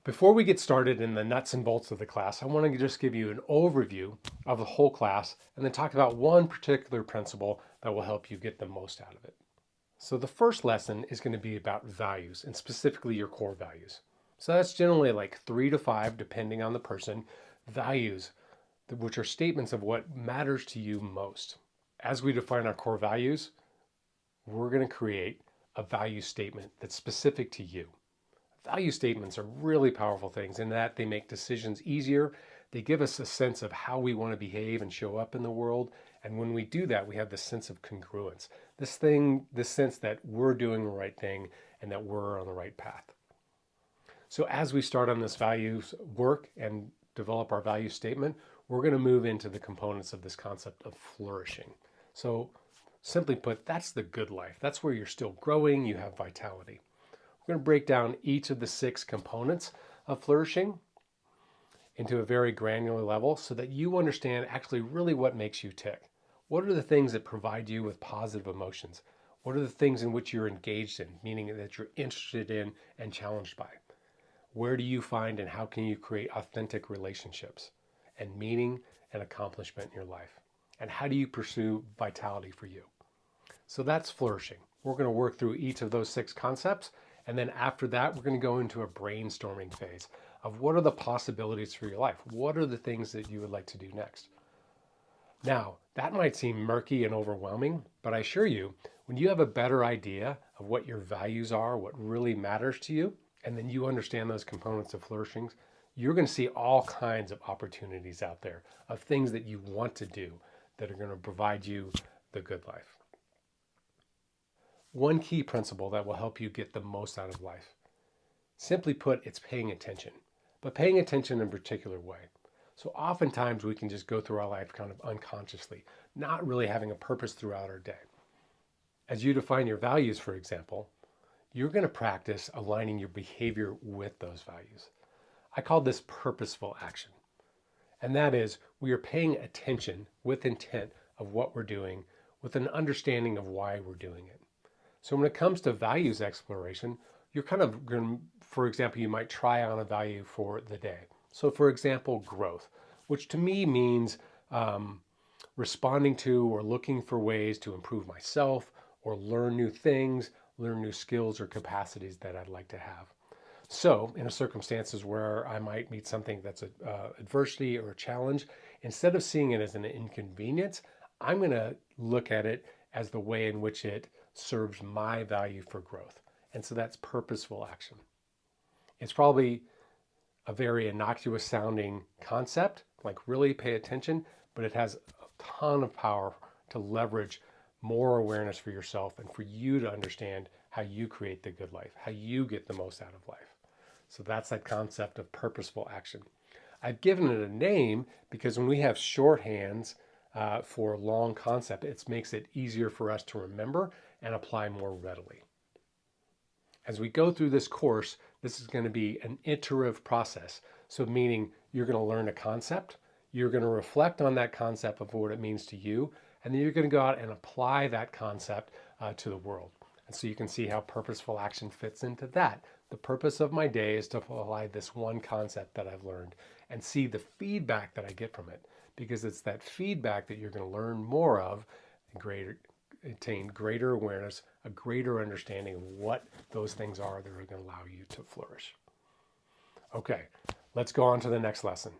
Before we get started in the nuts and bolts of the class, I want to just give you an overview of the whole class and then talk about one particular principle that will help you get the most out of it. So the first lesson is going to be about values and specifically your core values. So that's generally like 3 to 5, depending on the person, values, which are statements of what matters to you most. As we define our core values, we're going to create a value statement that's specific to you. Value statements are really powerful things in that they make decisions easier. They give us a sense of how we want to behave and show up in the world. And when we do that, we have this sense of congruence, this sense that we're doing the right thing and that we're on the right path. So as we start on this values work and develop our value statement, we're going to move into the components of this concept of flourishing. So simply put, that's the good life. That's where you're still growing, you have vitality. We're going to break down each of the 6 components of flourishing into a very granular level so that you understand actually really what makes you tick. What are the things that provide you with positive emotions? What are the things in which you're engaged in, meaning that you're interested in and challenged by? Where do you find and how can you create authentic relationships and meaning and accomplishment in your life? And how do you pursue vitality for you? So that's flourishing. We're going to work through each of those 6 concepts. And then after that, we're going to go into a brainstorming phase of what are the possibilities for your life? What are the things that you would like to do next? Now, that might seem murky and overwhelming, but I assure you, when you have a better idea of what your values are, what really matters to you, and then you understand those components of flourishing, you're going to see all kinds of opportunities out there of things that you want to do that are going to provide you the good life. One key principle that will help you get the most out of life. Simply put, it's paying attention, but paying attention in a particular way. So oftentimes we can just go through our life kind of unconsciously, not really having a purpose throughout our day. As you define your values, for example, you're going to practice aligning your behavior with those values. I call this purposeful action. And that is, we are paying attention with intent of what we're doing with an understanding of why we're doing it. So when it comes to values exploration, you're kind of going to, for example, you might try on a value for the day. So for example, growth, which to me means responding to or looking for ways to improve myself or learn new things, learn new skills or capacities that I'd like to have. So in circumstances where I might meet something that's adversity or a challenge, instead of seeing it as an inconvenience, I'm going to look at it as the way in which it serves my value for growth. And so that's purposeful action. It's probably a very innocuous sounding concept, like really pay attention, but it has a ton of power to leverage more awareness for yourself and for you to understand how you create the good life, how you get the most out of life. So that's that concept of purposeful action. I've given it a name because when we have shorthands for long concept, it makes it easier for us to remember and apply more readily. As we go through this course, this is going to be an iterative process. So meaning you're going to learn a concept, you're going to reflect on that concept of what it means to you, and then you're going to go out and apply that concept to the world. And so you can see how purposeful action fits into that. The purpose of my day is to apply this one concept that I've learned and see the feedback that I get from it, because it's that feedback that you're going to learn more of and attain greater awareness, a greater understanding of what those things are that are going to allow you to flourish. Okay, let's go on to the next lesson.